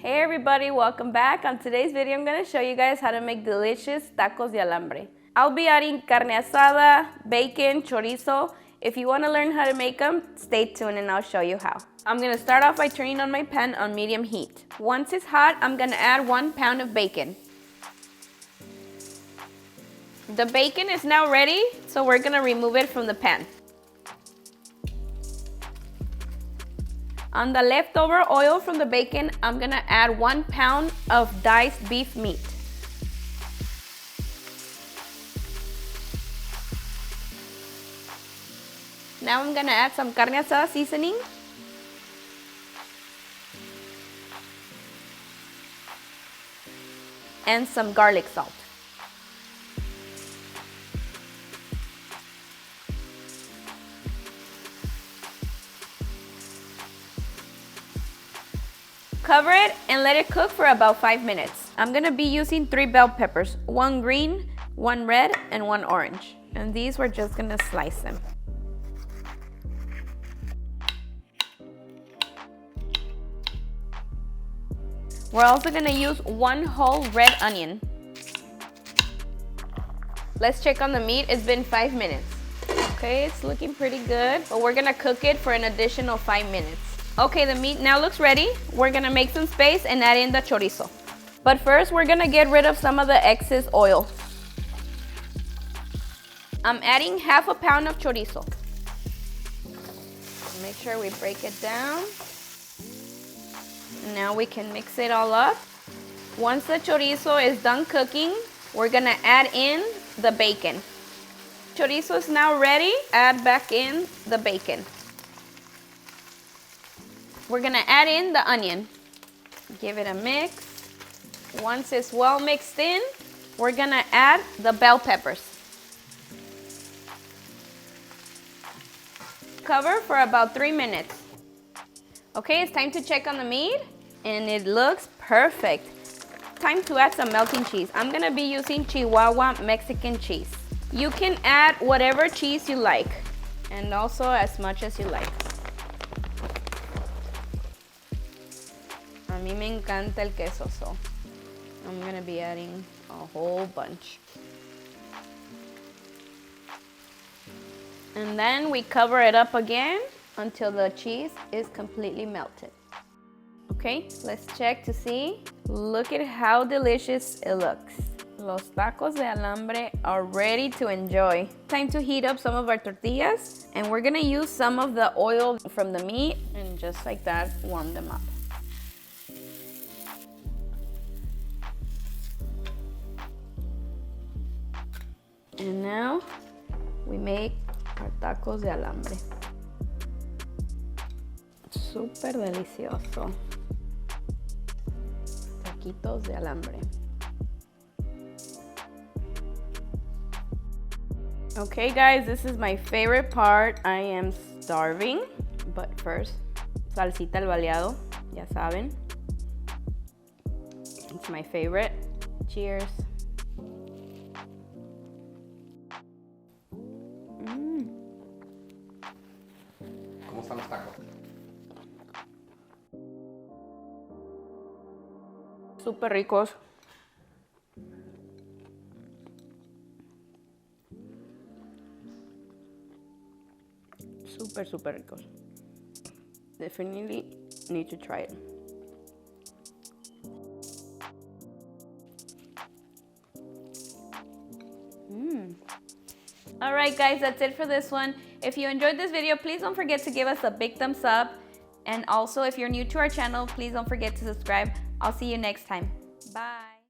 Hey everybody, welcome back. On today's video, I'm gonna show you guys how to make delicious tacos de alambre. I'll be adding carne asada, bacon, chorizo. If you wanna learn how to make them, stay tuned and I'll show you how. I'm gonna start off by turning on my pan on medium heat. Once it's hot, I'm gonna add 1 pound of bacon. The bacon is now ready, so we're gonna remove it from the pan. On the leftover oil from the bacon, I'm gonna add 1 pound of diced beef meat. Now I'm gonna add some carne asada seasoning. And some garlic salt. Cover it and let it cook for about 5 minutes. I'm gonna be using 3 bell peppers, 1 green, 1 red, and 1 orange. And these we're just gonna slice them. We're also gonna use 1 whole red onion. Let's check on the meat. It's been 5 minutes. Okay, it's looking pretty good, but we're gonna cook it for an additional 5 minutes. Okay, the meat now looks ready. We're gonna make some space and add in the chorizo. But first, we're gonna get rid of some of the excess oil. I'm adding half a pound of chorizo. Make sure we break it down. Now we can mix it all up. Once the chorizo is done cooking, we're gonna add in the bacon. Chorizo is now ready. Add back in the bacon. We're gonna add in the onion. Give it a mix. Once it's well mixed in, we're gonna add the bell peppers. Cover for about 3 minutes. Okay, it's time to check on the meat, and it looks perfect. Time to add some melting cheese. I'm gonna be using Chihuahua Mexican cheese. You can add whatever cheese you like, and also as much as you like. A mí me encanta el queso, so I'm gonna be adding a whole bunch. And then we cover it up again until the cheese is completely melted. Okay, let's check to see. Look at how delicious it looks. Los tacos de alambre are ready to enjoy. Time to heat up some of our tortillas, and we're gonna use some of the oil from the meat and just like that warm them up. And now we make our tacos de alambre. Súper delicioso. Taquitos de alambre. Okay guys, this is my favorite part. I am starving, but first, salsita al baleado, ya saben. It's my favorite. Cheers. ¿Cómo están los tacos? Súper ricos. Súper ricos. Definitely need to try it. Alright guys, that's it for this one. If you enjoyed this video, please don't forget to give us a big thumbs up. And also, if you're new to our channel, please don't forget to subscribe. I'll see you next time. Bye.